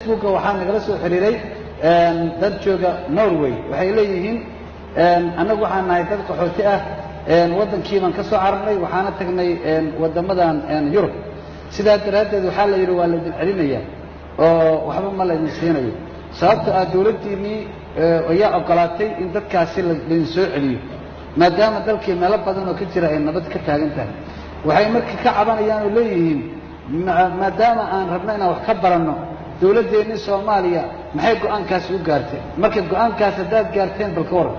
Facebook waxaan nagala soo xiriiray dad jooga Norway waxay leeyihiin anagu waxaan nahay dad qaxooti ah wadankii baan ka soo cararnay waxaana tagnay wadamadan Yurub sidaa daraadeed waxa la yiri waa la celinayaa oo waxba ma la siinayo sababtoo ah dawladdiini ayaa ogolaatay in dadkaasi la soo celiyo maadaama dalkii meel badan oo ka jira ay nabad ka taagan tahay waxay markii ka cabanayaan oo leeyihiin maadaama aan rabno inaan wax ka baranno dawladdeena Soomaaliya maxay go'aankaas u gaartay marka go'aankaas hadaad gaarteen bal ka waran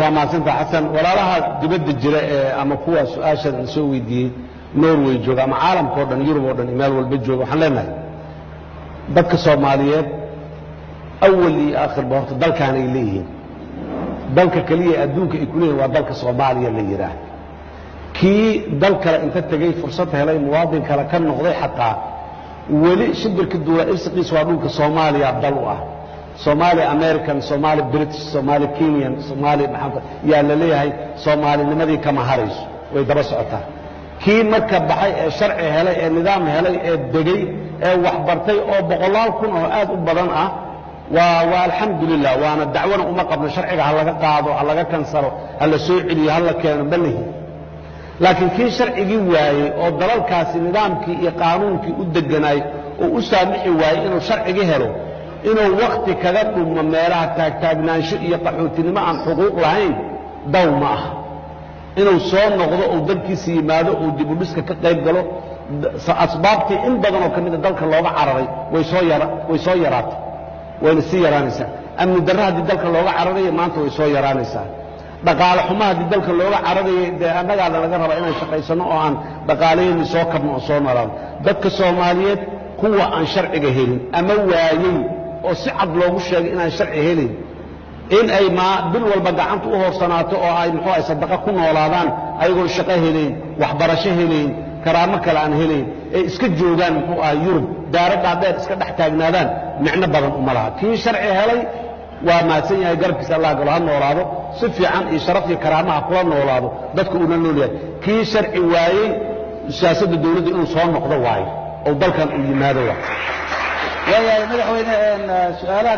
waa maasanta xasan walaalaha dibadda jira ama kuwa su'aashan soo weydiiyay Norway jooga ama caalamka oo dhan Yurub oo dhan meel walba jooga waxaan leenahay dadka Soomaaliyeed awal iyo aakhir boorta dalkan ay leeyihiin dalka kaliya adduunka ay ku leeyihiin waa dalka Soomaaliya la yiraahdo kii dalka inta tagay fursad helay muwaadin kale ka noqday xataa wali shibirka duula isqiis waa dhulka Soomaaliya dal u ah Somali American Somali British Somali Kenyan Somali maxaa yaa la leeyahay Soomaalinimadii kama harayso way daba socotaa kii marka baxay ee sharci helay ee nidaam helay ee degay ee wax bartay oo boqolaal kun oo aad u badan ah waa alxamdulillah waana dacwana uma qabno sharciga hal laga qaado hal laga kansaro hal la soo celiyo hal la keeno balahi laakiin kii sharcigii waayay oo dalalkaasi nidaamkii iyo qaanuunkii u deganay oo u saamixi waayay inuu sharcigi helo inuu waqti kaga dhumo meelaha taagnaansho iyo qaxootinimo aan xuquuq lahayn daw ma ah inuu soo noqdo oo dalkiisa yimaado oo dib u dhiska ka qayb galo asbaabtii in badan oo kamid dalka looga cararay way soo yaraatay wayna sii yaraanaysaa amni darro haddii dalka looga cararay maanta way soo yaraanaysaa dhaqaale xumo haddii dalka looga cararay dee annagaa laga rabaa inaan shaqaysano oo aan dhaqaaleeyni soo kabno oo soo noolaano dadka Soomaaliyeed kuwa aan sharciga helin ama waayay oo si cad loogu sheegay inaan sharci helin in ay bil walba gacanta u horsanaato oo ay muxuu ay sadaqa ku noolaadaan ayagoo shaqo heleen waxbarasho heleen karaamo kale aan heleen ee iska joogaan muxuu ah Yurub daarada dheer iska dhex taagnaadaan micno badan uma laha kii sharci helay waa maadsan yahay garabkiisa Allah galo ha noolaado si fiican iyo sharaf iyo karaamaha kula noolaado dadku una noolyahay kii sharci waayay siyaasadda dawladda inuu soo noqdo waayo oo dalkan u yimaado waa madaxweyne su'aalaha